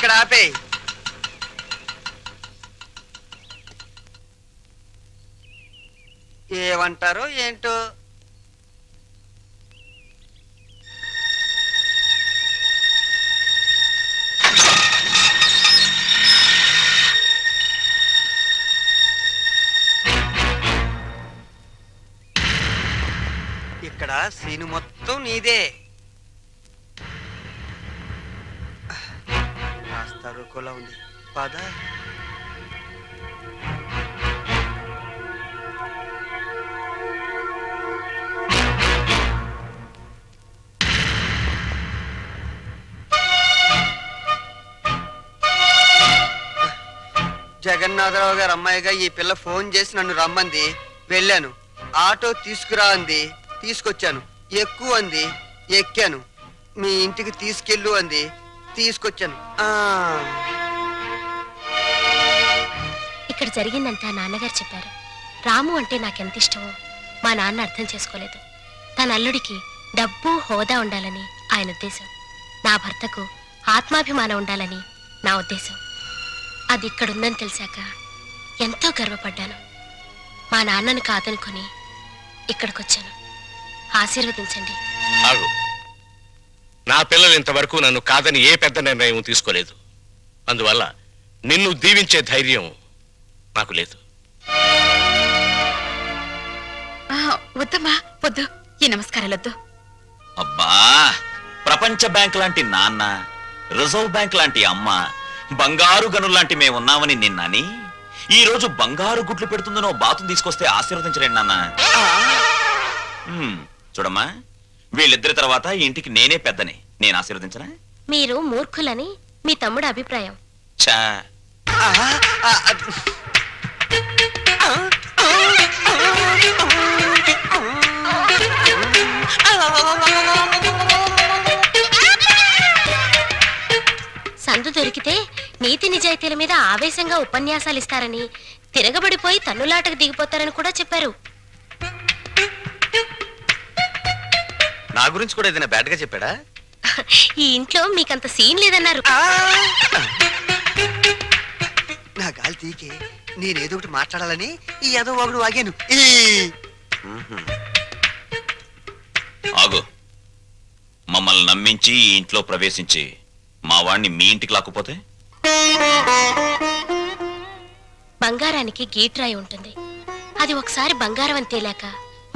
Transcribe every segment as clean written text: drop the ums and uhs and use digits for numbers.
ఇక్కడ ఆపే. ఏమంటారో ఏంటో. ఇక్కడ సీను మొత్తం నీదే. కాస్త రుకోలా ఉంది, పద. జగన్నాథరావు గారు అమ్మాయిగా ఈ పిల్ల ఫోన్ చేసి నన్ను రమ్మంది. వెళ్ళాను. ఆటో తీసుకురా అంది, తీసుకొచ్చాను. ఎక్కు అంది, ఎక్కాను. మీ ఇంటికి తీసుకెళ్ళు అంది, తీసుకొచ్చాను. ఇక్కడ జరిగిందంతా నాన్నగారు చెప్పారు. రాము అంటే నాకెంత ఇష్టమో మా నాన్న అర్థం చేసుకోలేదు. తన అల్లుడికి డబ్బు హోదా ఉండాలని ఆయన ఉద్దేశం. నా భర్తకు ఆత్మాభిమానం ఉండాలని నా ఉద్దేశం. అది ఇక్కడుందని తెలిసాక ఎంతో గర్వపడ్డాను. మా నాన్నను కాదనుకొని ఇక్కడికొచ్చాను. ఆశీర్వదించండి. ఆగు. నా పిల్లలు ఇంతవరకు నన్ను కాదని ఏ పెద్ద నిర్ణయం తీసుకోలేదు. అందువల్ల నిన్ను దీవించే ధైర్యం నాకు లేదు. వద్దమ్మా, వద్దు. ఈ నమస్కారాలొద్దు. అబ్బా, ప్రపంచ బ్యాంక్ లాంటి నాన్న, రిజర్వ్ బ్యాంక్ లాంటి అమ్మ, బంగారు గనుల్లాంటి మేమున్నామని నిన్నని ఈ రోజు బంగారు గుడ్లు పెడుతుందనో బాతును తీసుకొస్తే ఆశీర్వదించలేండి నాన్న. చూడమ్మా, వీళ్ళిద్దరి తర్వాత ఇంటికి నేనే పెద్దని. నేను ఆశీర్వదించనా? మీరు మూర్ఖులని మీ తమ్ముడు అభిప్రాయం. చా సందు దొరికితే నీతి నిజాయితీల మీద ఆవేశంగా ఉపన్యాసాలు ఇస్తారని, తిరగబడిపోయి తన్నులాటకు దిగిపోతారని కూడా చెప్పారు. నా గురించి కూడా ఏదైనా బ్యాడ్ గా చెప్పాడా? ఈ ఇంట్లో మీకంత సీన్ లేదన్నారు. నా గాలి తీకే నేనేదో ఒకటి మాట్లాడాలని ఈ ఏదో ఒకడు వాగాను. ఆగు. మమ్మల్ని నమ్మించి ఈ ఇంట్లో ప్రవేశించి మా వాణ్ణి మీ ఇంటికి లాక్కుపోతే? బంగారానికి గీట్రాయి ఉంటుంది. అది ఒకసారి బంగారం అని తేలాక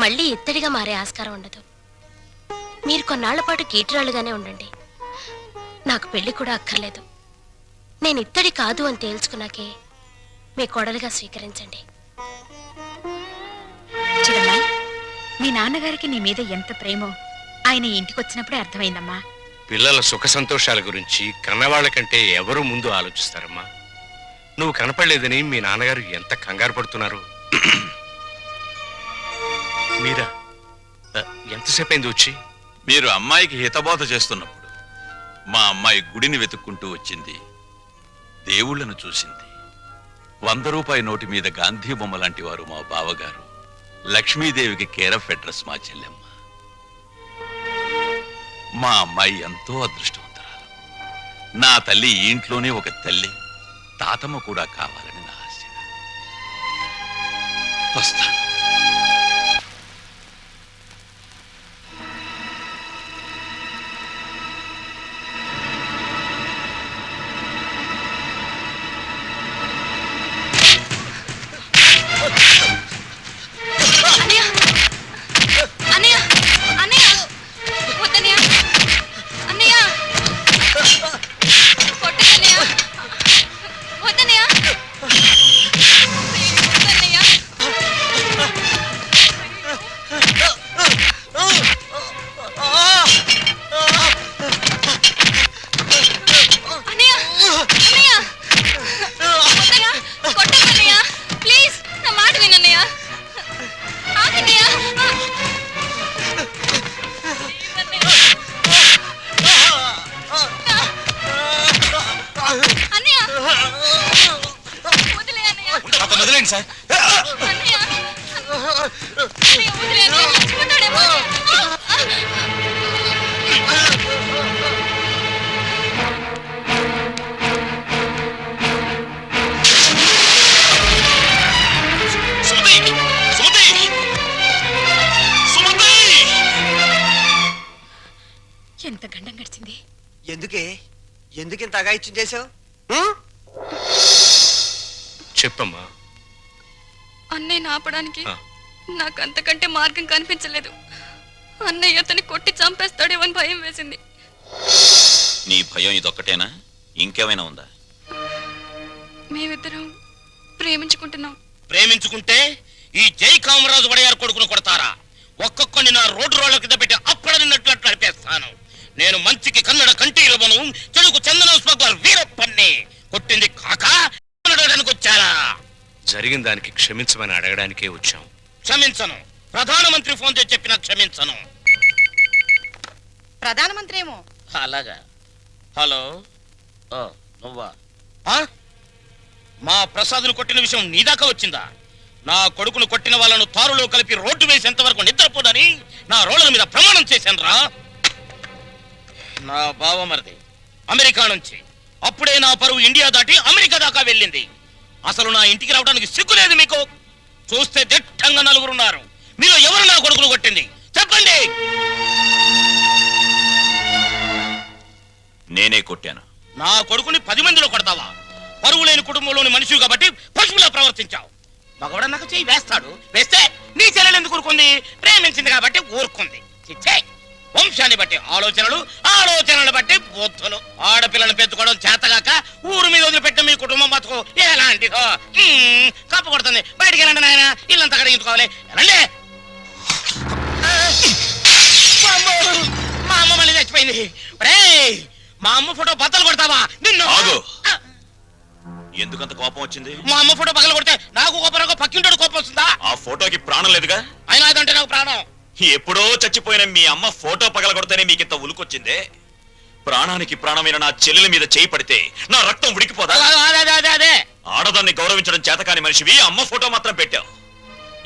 మళ్ళీ ఇత్తడిగా మారే ఆస్కారం ఉండదు. మీరు కొన్నాళ్ల పాటు గీట్రాలుగానే ఉండండి. నాకు పెళ్లి కూడా అక్కర్లేదు. నేను ఇత్తడి కాదు అని తేల్చుకున్నాకే మీ కోడలుగా స్వీకరించండి. చూడమ్మా, మీ నాన్నగారికి నీ మీద ఎంత ప్రేమో ఆయన ఇంటికొచ్చినప్పుడే అర్థమైందమ్మా. పిల్లల సుఖ సంతోషాల గురించి కన్నవాళ్ల కంటే ఎవరు ముందు ఆలోచిస్తారమ్మా? నువ్వు కనపడలేదని మీ నాన్నగారు ఎంత కంగారు పడుతున్నారు. మీరా ఎంతసేపు అయింది వచ్చి? మీరు అమ్మాయికి హితబోధ చేస్తున్నప్పుడు మా అమ్మాయి గుడిని వెతుక్కుంటూ వచ్చింది. దేవుళ్లను చూసింది. 100 రూపాయి నోటి మీద గాంధీ బొమ్మ లాంటి వారు మా బావగారు. లక్ష్మీదేవికి కేర్ ఆఫ్ అడ్రస్ మా చెల్లెమ్మ. మా అమ్మాయి ఎంతో అదృష్టవంతురాలు. నా తల్లి ఈ ఇంట్లోనే ఒక తల్లి, తాతమ్మ కూడా కావాలని నా ఆశ. వస్తాను. ఎంత గండం గడిచింది. ఎందుకింత అగాయిత్యం చేసావు? చెప్పమ్మా. అన్నయ్యని ఆపడానికి నాకు అంతకంటే మార్గం కనిపించలేదు. అన్నయ్య అతన్ని కొట్టి చంపేస్తాడేమని భయం వేసింది. నీ భయం ఇదొక్కటేనా? ఇంకేమైనా ఉందా? మేమిద్దరం ప్రేమించుకుంటున్నాం. ప్రేమించుకుంటే ఈ జై కామరాజు వడయారు కొడుకును కొడతారా? ఒక్కొక్కని నా రోడ్డు రోడ్ల కింద పెట్టి అప్పడనిన్నట్లు నడిపేస్తాను. నేను మంచికి కన్నడ కంఠీరవను, చెడుకు చందన స్మగ్లర్ వీరప్పన్ని. కొట్టింది కాక వచ్చారా? జరిగిన దానికి క్షమించమని అడగడానికే వచ్చాం. క్షమించను. ప్రధానమంత్రి ఫోన్ చేసి చెప్పినా క్షమించను. ప్రధానమంత్రి ఏమో. అలాగా. హలో, నువ్వా? మా ప్రసాద్ను కొట్టిన విషయం నీ దాకా వచ్చిందా? నా కొడుకును కొట్టిన వాళ్ళను తారులో కలిపి రోడ్డు వేసేంత వరకు నిద్రపోదని నా రోడ్ల మీద ప్రమాణం చేశాను రా. నా బావమరిది అమెరికా నుంచి. అప్పుడే నా పరువు ఇండియా దాటి అమెరికా దాకా వెళ్ళింది. అసలు నా ఇంటికి రావడానికి సిగ్గు లేదు మీకు? చూస్తే దిట్టంగా నలుగురున్నారు. మీరు ఎవరు నా కొడుకును కొట్టింది చెప్పండి. నేనే కొట్టాను. నా కొడుకుని 10 మందిలో కొడతావా? పరువు లేని కుటుంబంలోని మనిషి కాబట్టి పశువులా ప్రవర్తించావు. మగవాడు నాకు చెయ్యి వేస్తాడు. వేస్తే నీ చెల్లెలు ఎందుకు ఊరుకుంది? ప్రేమించింది కాబట్టి ఊరుకుంది. చిచ్చే. వంశాన్ని బట్టి ఆలోచనలు, ఆలోచనలు బట్టి బుద్ధులు. ఆడపిల్లను పెంచుకోవడం చేతగాక ఊరు మీద వదిలిపెట్టిన మీ కుటుంబం బతుకు ఎలాంటిదో. కప్పు కొడుతుంది. బయటికి వెళ్ళండి నాయన, ఇల్లంతా కడిగించుకోవాలి. రండి. మా అమ్మ మళ్ళీ చచ్చిపోయింది. మా అమ్మ ఫోటో బద్దలు కొడతావా? నిన్ను. ఎందుకంత కోపం వచ్చింది? మా అమ్మ ఫోటో పగల కొడితే నాకు కోపం, పక్కింటోడు కోపం వస్తుందా? ఆ ఫోటోకి ప్రాణం లేదుగా. అయినా అదంటే నాకు ప్రాణం. ఎప్పుడో చచ్చిపోయిన మీ అమ్మ ఫోటో పగల కొడితేనే మీకింత ఉలుకొచ్చిందే. ప్రాణానికి ప్రాణమైన నా చెల్లెల మీద చేయి పడితే నా రక్తం ఉడికిపోదా? అదే ఆడదాన్ని గౌరవించడం చేతకాని మనిషివి అమ్మ ఫోటో మాత్రం పెట్టావు.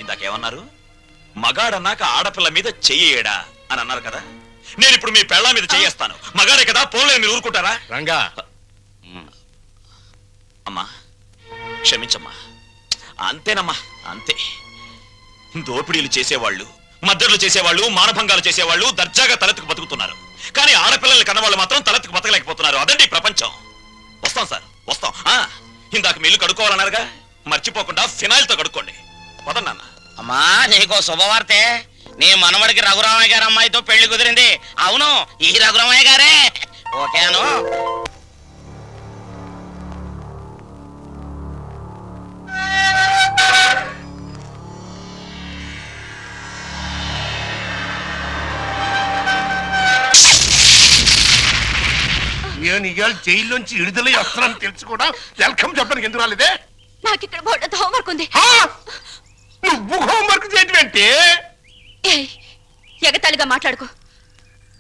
ఇందాకేమన్నారు? మగాడన్నాక ఆడపిల్ల మీద చెయ్యేడా అని అన్నారు కదా. నేను ఇప్పుడు మీ పెళ్ళ మీద చెయ్యేస్తాను. మగాడే కదా, పోలే మీరు ఊరుకుంటారా? రంగా, అమ్మా క్షమించమ్మా. అంతేనమ్మా, అంతే. దోపిడీలు చేసేవాళ్ళు, మద్దతులు చేసేవాళ్ళు, మానభంగాలు చేసేవాళ్ళు దర్జాగా తలెత్తుకు బతుకుతున్నారు. కానీ ఆడపిల్లల్ని కన్నవాళ్ళు మాత్రం తలెత్తుకు బతకలేకపోతున్నారు. అదండి ప్రపంచం. వస్తాం సార్, వస్తాం. ఇందాక మీళ్ళు కడుక్కోవాలన్నారుగా, మర్చిపోకుండా ఫినాయిల్తో కడుక్కోండి. పదన్నాన్న. అమ్మా నీకో శుభవార్తే. నీ మనవడికి రఘురామయ్య గారి అమ్మాయితో పెళ్లి కుదిరింది. అవును, ఈ రఘురామయ్య గారే. ఓకేను. నేను ఇవాళ జైల్లోంచి విడుదలై వస్తున్నాను తెలుసు కూడా వెల్కమ్ చెప్పడానికి ఎందుకు రాలేదే? నాకు ఇక్కడ బోర్డు హోంవర్క్ ఉంది. నువ్వు హోంవర్క్ చేయటమేంటి? ఎగతాళిగా మాట్లాడుకో.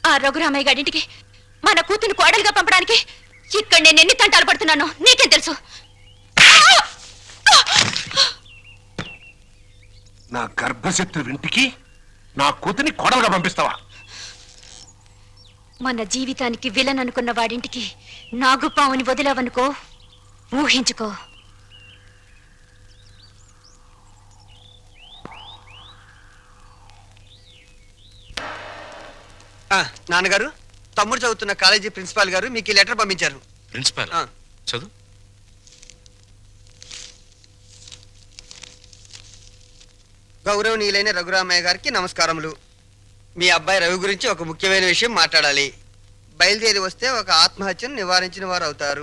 ఆ రఘురామయ్య గారింటికి మన కూతురు కోడలుగా పంపడానికి ఇక్కడ నేను ఎన్ని తంటాలు పడుతున్నానో నీకేం తెలుసు? నా గర్భశత్రు ఇంటికి నా కూతుని కోడలుగా పంపిస్తావా? మన జీవితానికి విలన్ అనుకున్న వాడింటికి నాగుపావుని వదిలావనుకో, ఊహించుకో. నాన్నగారు, తమ్ముడు చదువుతున్న కాలేజీ ప్రిన్సిపాల్ గారు మీకు ఈ లెటర్ పంపించారు. ప్రిన్సిపాల్ చదువు. గౌరవనీయులైన రఘురామయ్య గారికి నమస్కారములు. మీ అబ్బాయి రవి గురించి ఒక ముఖ్యమైన విషయం మాట్లాడాలి. బయలుదేరి వస్తే ఒక ఆత్మహత్యను నివారించిన వారు అవుతారు.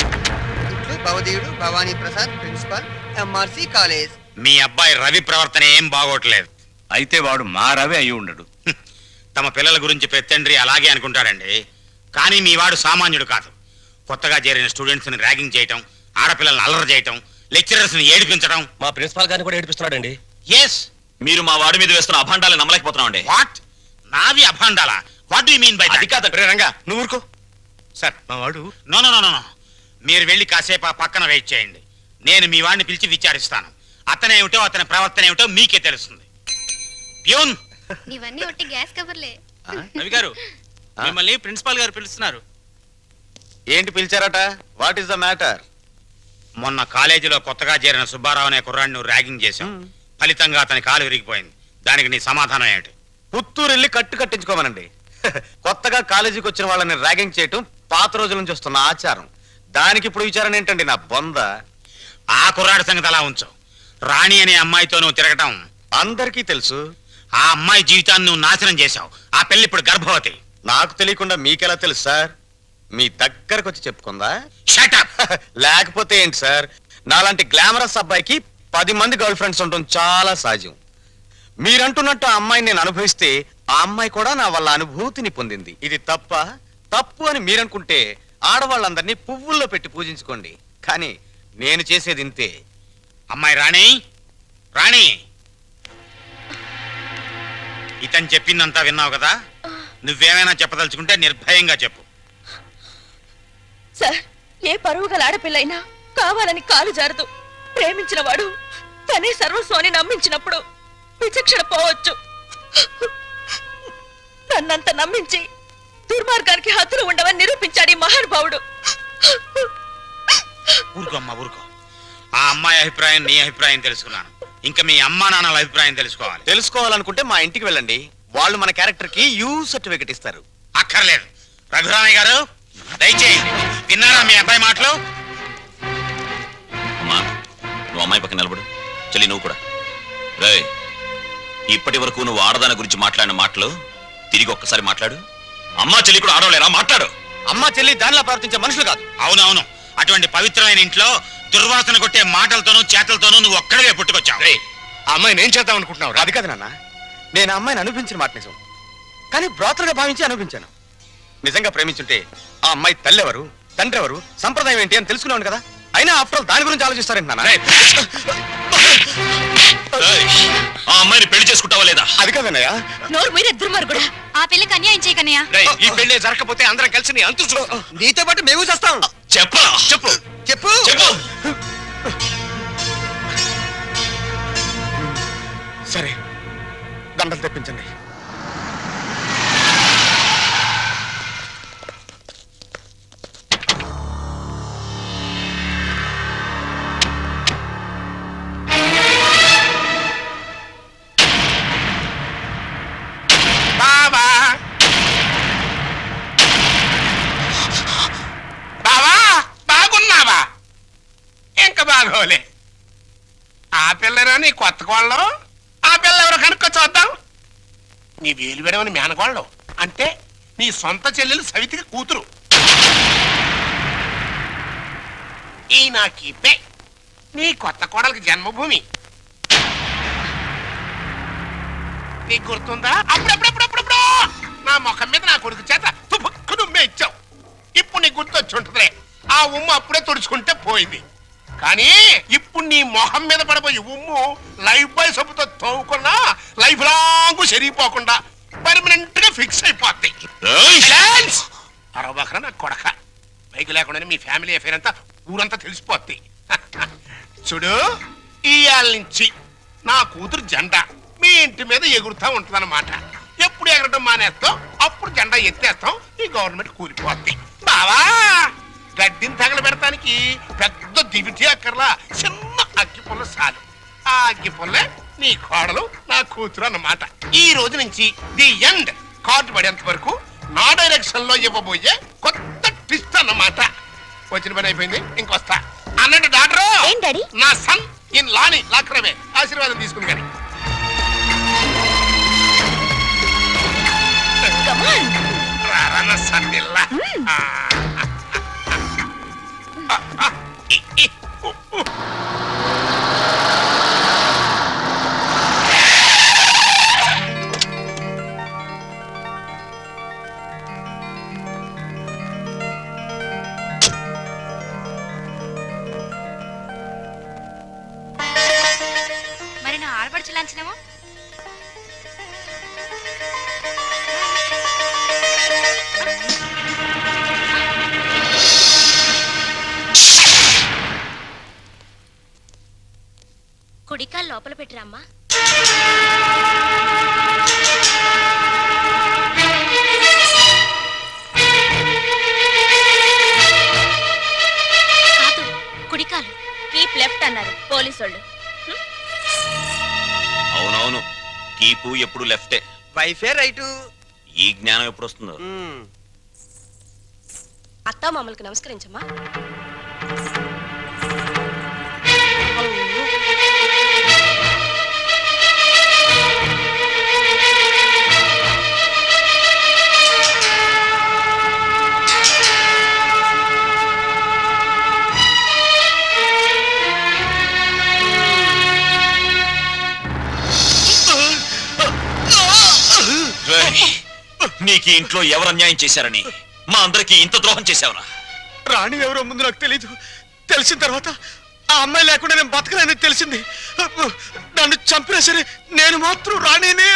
ఇట్లు భవదీయుడు Bhavani Prasad, principal, MRC college. మీ అబ్బాయి రవి ప్రవర్తన ఏం బాగోట్లేదు. అయితే వాడు మా రవి అయి ఉండడు. తమ పిల్లల గురించి పెద్దండ్రి అలాగే అనుకుంటారండి. కానీ మీ వాడు సామాన్యుడు కాదు. కొత్తగా చేరిన స్టూడెంట్స్ ని ర్యాగింగ్ చేయటం, ఆడపిల్లల్ని అల్లరి చేయటం, లెక్చరర్స్ ని ఏడిపించడం. మా ప్రిన్సిపాల్ గారిని కూడా ఏడిపిస్తున్నాడండి. ఎస్, మీరు మా వాడి మీద వేస్తున్న అభాండాలు నమ్మలేకపోతున్నామండి. వాట్? నావి అభాండాలా? What do you mean by that? అది కాదు రంగా, నువ్వు ఊరుకో. సార్, మా వాడు నో నో నో నో. మీరు వెళ్ళి కాసేపు ఆ పక్కన వెయిట్ చేయండి. నేను మీ వాడిని పిలిచి విచారిస్తాను. అతనేమిటో అతని ప్రవర్తన ఏమిటో మీకే తెలుస్తుంది. ప్యూన్, ఇవన్నీ ఒట్టి గ్యాస్ కవర్లే. రవి గారు, మిమ్మల్ని ప్రిన్సిపాల్ గారు పిలుస్తున్నారు. ఏంటి పిలిచారట? What is the matter? మొన్న కాలేజీలో కొత్తగా చేరిన సుబ్బారావు అనే కుర్రాడిని ర్యాగింగ్ చేశాం. ఫలితంగా అతని కాలు విరిగిపోయింది. దానికి నీ సమాధానం ఏంటి? పుత్తూరు వెళ్ళి కట్టు కట్టించుకోమనండి. కొత్తగా కాలేజీకి వచ్చిన వాళ్ళని ర్యాగింగ్ చేయటం పాత రోజుల నుంచి వస్తున్న ఆచారం. దానికి ఇప్పుడు విచారణ ఏంటండి నా బొంద? ఆ కుర్రాడి సంగతి అలా ఉంచు. రాణి అనే అమ్మాయితో నువ్వు తిరగటం అందరికీ తెలుసు. ఆ అమ్మాయి జీవితాన్ని నువ్వు నాశనం చేశావు. ఆ పిల్ల ఇప్పుడు గర్భవతి. నాకు తెలియకుండా మీకెలా తెలుసు సార్? మీ దగ్గరకు వచ్చి చెప్పుకుందా? షటప్. లేకపోతే ఏంటి సార్, నాలాంటి గ్లామరస్ అబ్బాయికి 10 మంది గర్ల్ ఫ్రెండ్స్ ఉండటం చాలా సహజం. మీరంటున్నట్టు ఆ అమ్మాయిని నేను అనుభవిస్తే ఆ అమ్మాయి కూడా నా వల్ల అనుభూతిని పొందింది. ఇది తప్పు అని మీరనుకుంటే ఆడవాళ్ళందరినీ పువ్వుల్లో పెట్టి పూజించుకోండి. కానీ నేను చేసేది ఇంతే. అమ్మాయి రాణి, రాణి, ఇతను చెప్పిందంతా విన్నావు కదా? నువ్వేమైనా చెప్పదలుచుకుంటే నిర్భయంగా చెప్పు. సార్, ఏ పరువు గల ఆడపిల్లైనా కావాలని కాలు జారదు. ప్రేమించిన వాడు తనే సర్వస్వాన్ని నమ్మించినప్పుడు విచక్షణ పోవచ్చు. నన్నంత నమ్మించి దుర్మార్గానికి హద్దులు ఉండవని నిరూపించాడు ఈ మహానుభావుడు. ఊరుకో అమ్మా, ఊరుకో. ఆ అమ్మాయి అభిప్రాయం నీ అభిప్రాయం తెలుసుకున్నాను. ఇంకా మీ అమ్మా నాన్నల అభిప్రాయం తెలుసుకోవాలనుకుంటే మా ఇంటికి వెళ్ళండి. వాళ్ళు మన క్యారెక్టర్ కి యూ సర్టిఫికెట్ ఇస్తారు. అక్కర్లేదు. రఘురామయ్య గారు దయచేయండి. విన్నారా మీ అబ్బాయి మాటలు? అమ్మా, నువ్వు అమ్మాయి పక్కన నిలబడు. చెల్లి నువ్వు కూడా. రేయ్, ఇప్పటి వరకు నువ్వు ఆడదాని గురించి మాట్లాడిన మాటలు తిరిగి ఒక్కసారి మాట్లాడు. అమ్మా చెల్లి కూడా ఆడవలేరా? మాట్లాడు. అమ్మా చెల్లి దానిలా ప్రవర్తించే మనుషులు కాదు. అవునవును. అటువంటి పవిత్రమైన ఇంట్లో దుర్వాసన కొట్టే మాటలతోనూ చేతలతోనూ నువ్వు ఒక్కడే పుట్టుకొచ్చావు. ఆ అమ్మాయిని ఏం చేద్దాం అనుకుంటున్నావు? అది కాదు నాన్న, నేను ఆ అమ్మాయిని అనిపించిన మాట నిజం. కానీ బ్రాతలుగా భావించి అనిపించాను. నిజంగా ప్రేమించుంటే ఆ అమ్మాయి తల్లి ఎవరు, తండ్రి ఎవరు, సంప్రదాయం ఏంటి అని తెలుసుకున్నాను కదా. అయినా ఆఫ్టర్ ఆల్ దాని గురించి ఆలోచిస్తారేంటి నాన్న? ఆ అమ్మాయిని పెళ్లి చేసుకుంటావా లేదా? అది కాదన్నయ్య. నోరు మీరే దుర్మార్గుడా. ఆ పిల్లకి అన్యాయం చేయకన్నయ్య. ఈ పెళ్లి జరగకపోతే అందరం కలిసి నీ అంతు చూస్తాం. నీతో పాటు మేము చేస్తాం. చెప్పరా? చెప్పు చెప్పు చెప్పు. సరే, దండలు తెప్పించండి. బావా బావా, బాగున్నావా? ఇంకా బాగోలే. ఆ పిల్లరా నీ కొత్త కోళ్ళం? ఆ పిల్ల ఎవరో కనుక్కో చూద్దాం. నీ వేలు విడవని మేనకోళ్ళం అంటే నీ సొంత చెల్లెలు సవితికి కూతురు. ఈ నా కీపే నీ కొత్త కోడలకి జన్మభూమి. నీకు గుర్తుందా? అప్పుడప్పుడప్పుడప్పుడు నా ముఖం మీద నా కొడుకు చేత తుపుక్కు నుమ్మే ఇచ్చావు. ఇప్పుడు నీకు గుర్తొచ్చి ఉంటుందిలే. ఆ ఉమ్ము అప్పుడే తుడుచుకుంటే పోయింది. కానీ ఇప్పుడు నీ మొహం మీద పడబోయి ఉమ్ము లైఫ్ బాయ్ సబ్బుతో తోముకున్నా లైఫ్ లాంగ్ సరిగిపోకుండా పర్మనెంట్ గా ఫిక్స్ అయిపోద్ది. అరవబకరా నా కొడక. బైక్ లేకుండానే మీ ఫ్యామిలీ అఫేర్ అంతా ఊరంతా తెలిసిపోద్ది. చూడు, ఇయాల నుంచి నా కూతురు జెండా మీ ఇంటి మీద ఎగురుతా ఉంటుందన్నమాట. ఎప్పుడు ఎగరటం మానేస్తాం అప్పుడు జెండా ఎత్తేస్తాం. ఈ గవర్నమెంట్ కూలిపోద్ది. బావా, గడ్డిని తగలబెడటానికి పెద్ద దివిటి అక్కర్లా, చిన్న అగ్గి పుల్ల చాలు. ఆ అగ్గి పుల్లే నీ కోడలు నా కూతురు అన్నమాట. ఈ రోజు నుంచి ది ఎండ్. కార్డు పడేంత వరకు నా డైరెక్షన్ లో ఇవ్వబోయే కొత్త ట్విస్ట్ అన్నమాట. వచ్చిన పని అయిపోయింది, ఇంకొస్తా అన్నట్టు డాక్టర్. నా సన్ ఇన్ లాని లాక్రమే ఆశీర్వాదం తీసుకుని కానీ రారా సన్నిల్లా. మరి నా ఆడపడుచు లాంఛనమో? కుడికాలు లోపల పెట్టిరమ్మా. కాదు, కుడికాలు. కీప్ లెఫ్ట్ అన్నారు పోలీసోళ్ళు. అవునవును, కీపు ఎప్పుడు లెఫ్టే. వైఫే రైటు. ఈ జ్ఞానం ఎప్పుడు వస్తుందో. అత్తా మామూలుకి నమస్కరించమ్మా. నీకు ఈ ఇంట్లో ఎవరు అన్యాయం చేశారని మా అందరికి ఇంత ద్రోహం చేశావురా? రాణి ఎవరో ముందు నాకు తెలీదు. తెలిసిన తర్వాత ఆ అమ్మాయి లేకుండా నేను బతకలేని తెలిసింది. నన్ను చంపినా సరే నేను మాత్రం రాణినే.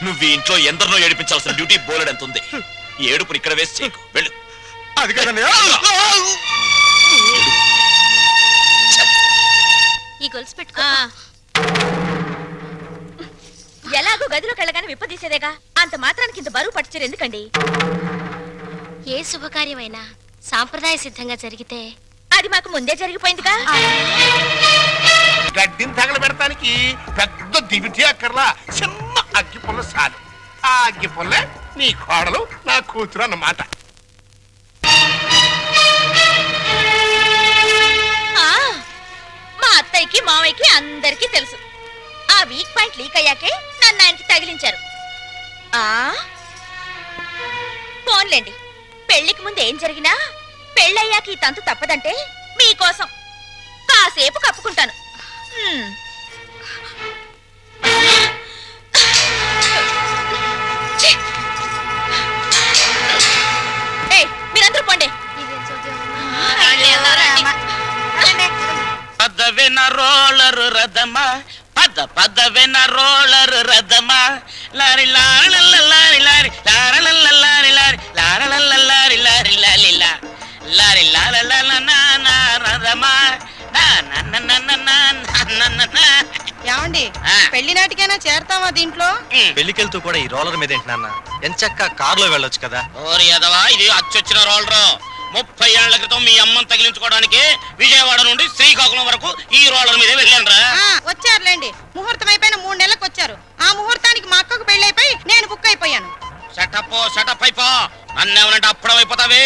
నువ్వు ఈ ఇంట్లో ఎందరినో ఏడిపించాల్సిన డ్యూటీ బోలెడ్ ఎంత ఉంది. ఈ ఏడుపుని ఇక్కడ వేసి చేయకు. వెళ్ళు. అది కదండి. ఈ గొలుసు పెట్టుకో. ఎలాగో గదిలోకి వెళ్ళగానే విప్పదీసేదేగా, అంత మాత్రానికి ఇంత బరువు పట్టుచీర ఎందుకండి? ఏ శుభకార్యమైనా సాంప్రదాయ సిద్ధంగా జరిగితే అది మాకు ముందే జరిగిపోయిందిగా. గడ్డిని తగలబెడటానికి పెద్ద దివిటి అక్కర్లా, చిన్న అగ్గి పుల్ల చాలు. ఆ అగ్గి పుల్లే నీ కోడలు నా కూతురు అన్నమాట. మా అత్తయ్యకి మావయ్యకి అందరికీ తెలుసు. ఆ వీక్ పాయింట్ లీక్ అయ్యాకే నన్ను ఆయనకి తగిలించారు. ఫోన్లేండి, పెళ్లికి ముందు ఏం జరిగినా పెళ్ళయ్యాక ఈ తంతు తప్పదంటే మీకోసం కాసేపు కప్పుకుంటాను. మీరందరూ పోండి. పదవిన రోలరు రథమా, పదవిన రోలరు రథమా, lorry lorry lorry lorry lorry lorry lorry lorry lorry lorry lorry lorry lorry రథమా. ఏమండి, పెళ్లి నాటికైనా చేరతావా దీంట్లో? పెళ్లికెళ్తూ కూడా ఈ రోలర్ మీద ఏంటి నాన్న? ఎంచక్క కారులో వెళ్ళొచ్చు కదా. ఓరి యదవా, ఇది అచ్చొచ్చిన రోలరు. 30 ఏళ్ల క్రితం మీ అమ్మని తగిలించుకోవడానికి విజయవాడ నుండి శ్రీకాకుళం వరకు ఈ రోలర్ మీదే వెళ్ళాను రా. వచ్చారులేండి, ముహూర్తం అయిపోయిన 3 నెలలకు వచ్చారు. ఆ ముహూర్తానికి మా అక్కకు పెళ్లి అయిపోయి నేను బుక్ అయిపోయాను. సెటప్ అయిపో. నన్నేమనంటే అప్పుడం అయిపోతావే.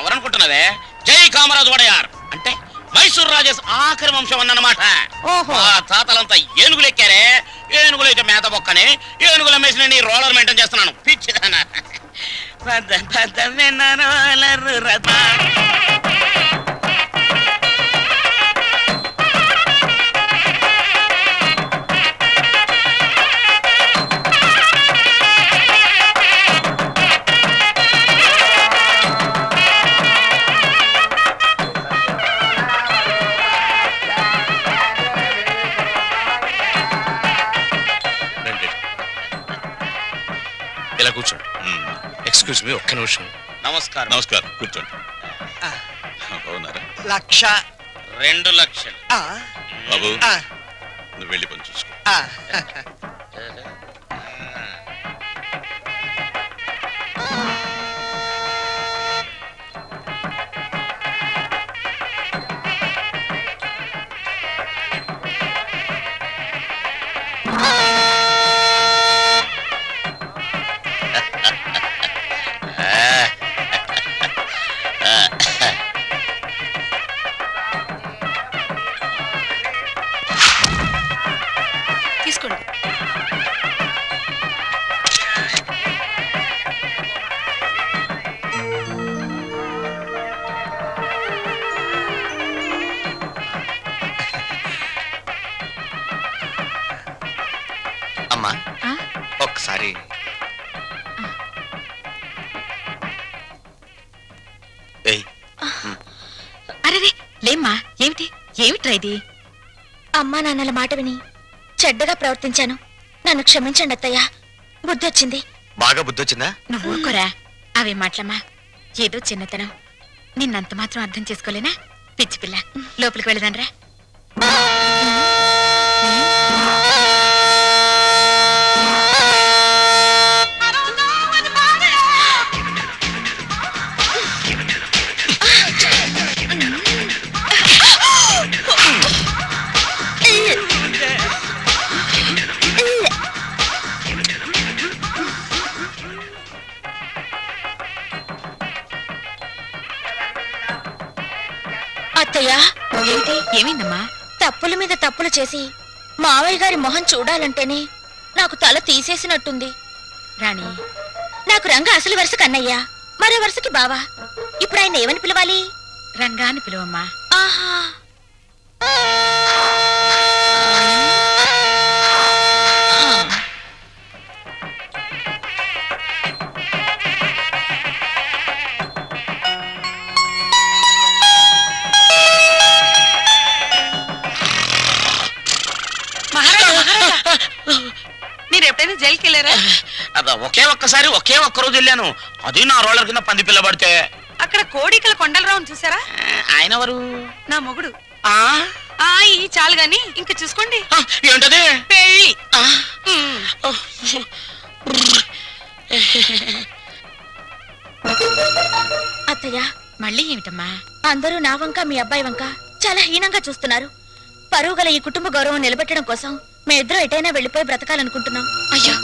ఎవరనుకుంటున్నావే? జై కామరాజు వడయార్ అంటే మైసూర్ రాజేష్ ఆఖరి వంశం అన్నమాట. ఆ తాతలంతా ఏనుగులు ఎక్కారే. ఏనుగులు అయితే మేత బొక్కని ఏనుగుల మేసిన నీ రోలర్ మెయింటైన్ చేస్తున్నాను. పిచ్చిదానా. రోలర్ రథ ఇలా కూర్చోండి. ఎక్స్క్యూజ్ మీ, ఒక్క నిమిషం. నమస్కారం. నమస్కారం, కూర్చోండి. బాగున్నారా? 2 లక్షలు. బాబు, నువ్వు వెళ్ళి పని చూసుకో. తీసుకోండి. అమ్మా, ఒక్కసారి అరే లేమ్మా, ఏమిటి ఏమిట్రా ఇది? అమ్మా నాన్నల మాట విని చెడ్డగా ప్రవర్తించాను. నన్ను క్షమించండి అత్తయ్య. బుద్ధి వచ్చింది. బాగా బుద్ధి వచ్చిందా? నువ్వు ఊరుకోరా. అవే మాటలమ్మా, ఏదో చిన్నతనం. నిన్నంత మాత్రం అర్థం చేసుకోలేనా? పిచ్చి పిల్ల, లోపలికి వెళ్ళదానరా. అత్తయ్య ఏంటి ఏమైందమ్మా? తప్పుల మీద తప్పులు చేసి మావయ్య గారి మొహం చూడాలంటేనే నాకు తల తీసేసినట్టుంది. రాణి, నాకు రంగ అసలు వరుస కన్నయ్య, మరో వరుసకి బావా. ఇప్పుడు ఆయన ఏమని పిలవాలి? రంగాన్ని పిలువమ్మా. ఆహా, మీరు ఎప్పుడైనా జైలుకి వెళ్ళారా? అదా ఒకే ఒక్క రోజు వెళ్ళాను. అది నా రోడ్ల కింద పంది పిల్ల పడితే. అక్కడ కోడికల కొండలరావుని చూసారా? ఆయన ఎవరు? నా మొగుడు. ఆ ఈ చాలు గాని ఇంకా చూసుకోండి. ఏంటది? పెళ్ళి. అత్తయ్య మళ్ళీ ఏమిటమ్మా? అందరూ నా వంక మీ అబ్బాయి వంక చాలా హీనంగా చూస్తున్నారు. పరువు గల ఈ కుటుంబ గౌరవం నిలబెట్టడం కోసం మేమిద్దరం ఎటైనా వెళ్ళిపోయి బ్రతకాలనుకుంటున్నాం. అయ్యో,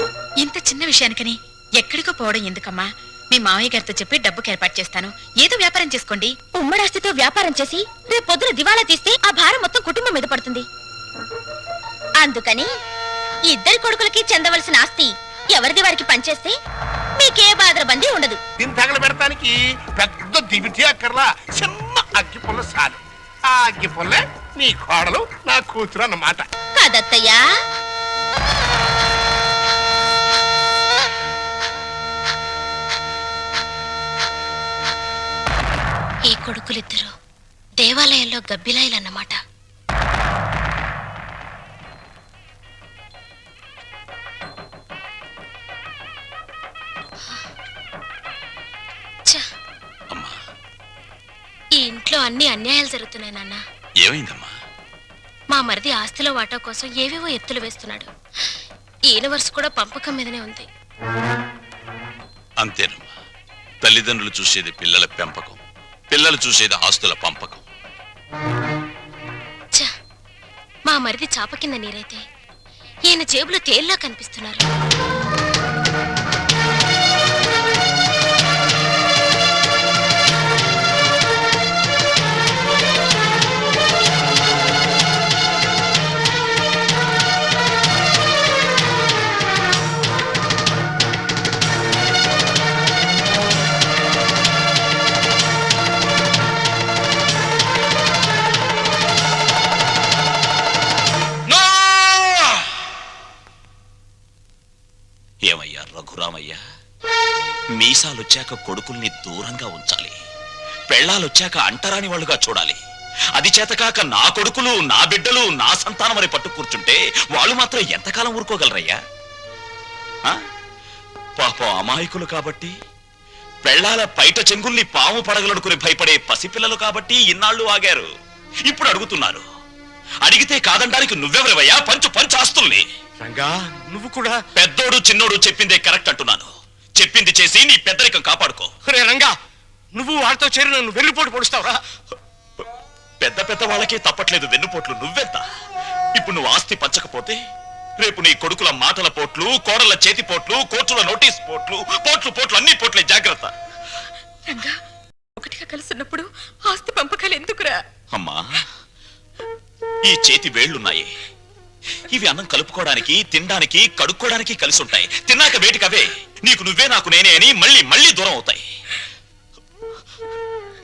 ఇంత చిన్న విషయానికని ఎక్కడికో పోవడం ఎందుకమ్మా? మీ మావయ్య గారితో చెప్పి డబ్బుకి ఏర్పాటు చేస్తాను. ఏదో వ్యాపారం చేసుకోండి. ఉమ్మడాస్తితో వ్యాపారం చేసి రేపు పొద్దున దివాలా తీస్తే ఆ భారం మొత్తం కుటుంబం మీద పడుతుంది. అందుకని ఇద్దరి కొడుకులకి చెందవలసిన ఆస్తి ఎవరిది వారికి పనిచేస్తే మీకే బాధరబందీ ఉండదు. దీన్ని తగల పెడతానికి పెద్ద దివిటి అక్కర్లా, చిన్న అగ్గి పుల్ల చాలు. ఆ అగ్గి పుల్లే నీ కోడలు నా కూతురు అన్నమాట. కాదత్తయ్యా. ఈ కొడుకులిద్దరూ దేవాలయంలో గబ్బిలాయిలన్నమాట. ఛ! అమ్మా, ఈ ఇంట్లో అన్ని అన్యాయాలు జరుగుతున్నాయి నాన్న. ఏమైందమ్మా? మా మరిది ఆస్తిలో వాటా కోసం ఏవేవో ఎత్తులు వేస్తున్నాడు. ఈయన వరుస కూడా పంపకం మీదనే ఉంది. అంతేనమ్మా, తల్లిదండ్రులు చూసేది పిల్లల పెంపకం, పిల్లలు చూసేది ఆస్తుల పంపకం. ఛ! మా మరిది చాప కింద నీరైతే ఈయన జేబులో తేల్లా కనిపిస్తున్నారు. ఏమయ్యా రఘురామయ్య, మీసాలొచ్చాక కొడుకుల్ని దూరంగా ఉంచాలి. పెళ్ళాలొచ్చాక అంటరాని వాళ్ళుగా చూడాలి. అది చేతకాక నా కొడుకులు, నా బిడ్డలు, నా సంతానం అని పట్టు కూర్చుంటే వాళ్ళు మాత్రం ఎంతకాలం ఊరుకోగలరయ్యా? పాపం అమాయకులు కాబట్టి, పెళ్ళాల పైట చెంగుల్ని పాము పడగలనుకుని భయపడే పసిపిల్లలు కాబట్టి ఇన్నాళ్ళు ఆగారు. ఇప్పుడు అడుగుతున్నారు. అడిగితే కాదనడానికి నువ్వెవరివయ్యా? పంచు ఆస్తుల్ని. రంగా, నువ్వు కూడా పెద్దోడు చిన్నోడు చెప్పిందే కరెక్ట్ అంటున్నాను. చెప్పింది చేసి నీ పెద్దరికం కాపాడుకో. రే రంగా, నువ్వు వాడితో చేరి నన్ను వెన్నుపోటు పొడుస్తావురా? పెద్ద వాళ్ళకే తప్పట్లేదు వెన్నుపోట్లు, నువ్వెంత? ఇప్పుడు నువ్వు ఆస్తి పంచకపోతే రేపు నీ కొడుకుల మాటల పోట్లు, కోడల చేతి పోట్లు, కోర్టుల నోటీస్ పోట్లు అన్ని పోట్లే. జాగ్రత్త. రంగా, ఒకటిగా కలుసున్నప్పుడు ఆస్తి పంపకాలు ఎందుకురా? అమ్మా, ఈ చేతి వేళ్లున్నాయి. ఇవి అన్నం కలుపుకోవడానికి, తినడానికి, కడుక్కోవడానికి కలిసి ఉంటాయి. తిన్నాక వేటికవే నీకు నువ్వే నాకు నేనే అని మళ్ళీ దూరం అవుతాయి.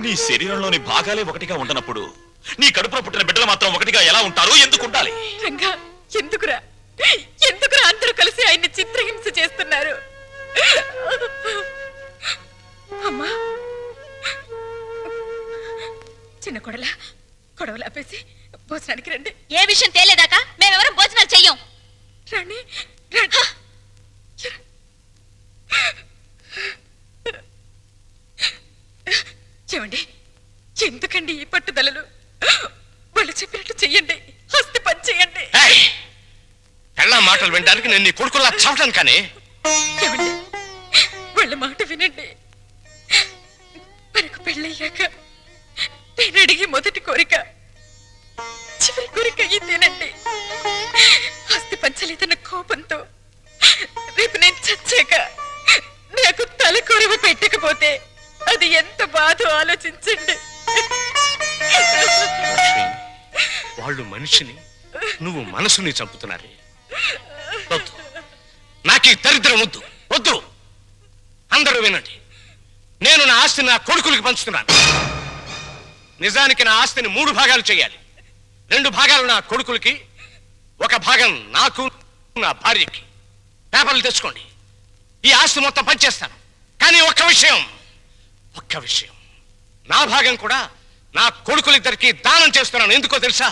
నీ శరీరంలోని భాగాలే ఒకటిగా ఉండనప్పుడు నీ కడుపులో పుట్టిన బిడ్డలు మాత్రం ఒకటిగా ఎలా ఉంటారు? ఎందుకు ఉండాలి? రంగా, ఎందుకురా అందరూ కలిసి ఆయన్ని చిత్రహింస చేస్తున్నారు? అమ్మా, చిన్న కొడవలు ఆపేసి భోజనానికి రండి. ఏ విషయం తేలేదాకా మేమెవరం భోజనాలు చెయ్యం. రండి. చెవండి, ఎందుకండి ఈ పట్టుదలలు? వాళ్ళు చెప్పినట్టు చెయ్యండి. హస్తి పని చెయ్యండి. పెళ్ళా మాటలు వినడానికి నేను నీ కొడుకులా చావటాను. కానీ చెవండి, వాళ్ళ మాట వినండి. మనకు పెళ్ళయ్యాక నేను అడిగి మొదటి కోరిక, చివరి కోరిక ఇదేనండి. ఆస్తి పంచలేదన్న కోపంతో రేపు నేను చచ్చాక నాకు తలకొరవ పెట్టకపోతే అది ఎంత బాధో ఆలోచించండి. వాళ్ళు మనిషిని, నువ్వు మనసుని చంపుతున్నారే. వద్దు, నాకు ఈ దరిద్రం వద్దు, వద్దు. అందరూ వినండి, నేను నా ఆస్తిని నా కొడుకులకి పంచుతున్నాను. నిజానికి నా ఆస్తిని 3 భాగాలు చేయాలి. 2 భాగాలు నా కొడుకులకి, 1 భాగం నాకు, నా భార్యకి. పేపర్లు తెచ్చుకోండి, ఈ ఆస్తి మొత్తం పంచేస్తాను. కానీ ఒక్క విషయం, నా భాగం కూడా నా కొడుకులిద్దరికి దానం చేస్తున్నాను. ఎందుకో తెలుసా?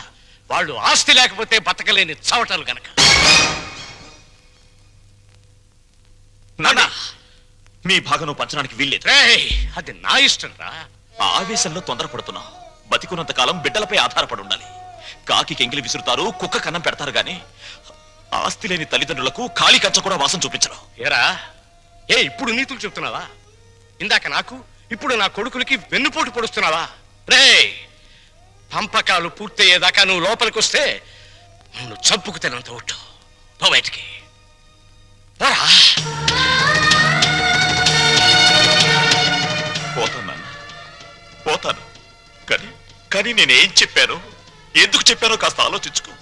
వాళ్ళు ఆస్తి లేకపోతే బతకలేని చవటలు గనక. నాన్న, మీ భాగం పంచడానికి వీల్లేదు. అది నా ఇష్టం రా. ఆ ఆవేశంలో తొందరపడుతున్నావు. బతికున్నంత కాలం బిడ్డలపై ఆధారపడి ఉండాలి. కాకి ఎంగిలి విసురుతారు, కుక్క కన్నం పెడతారు గాని ఆస్తి లేని తల్లిదండ్రులకు ఖాళీ కంచ కూడా వాసం చూపించరు. ఏరా, ఇప్పుడు నీతులు చెప్తున్నావా? ఇందాక నాకు, ఇప్పుడు నా కొడుకులకి వెన్నుపోటు పొడుస్తున్నావా? రే, పంపకాలు పూర్తయ్యేదాకా నువ్వు లోపలికి వస్తే నువ్వు చంపుకు తినంత ఒట్టు. పో బయటికి పోరా. పోతాను నాన్న, పోతాను. కానీ నేనేం చెప్పాను, ఎందుకు చెప్పానో కాస్త ఆలోచించుకో.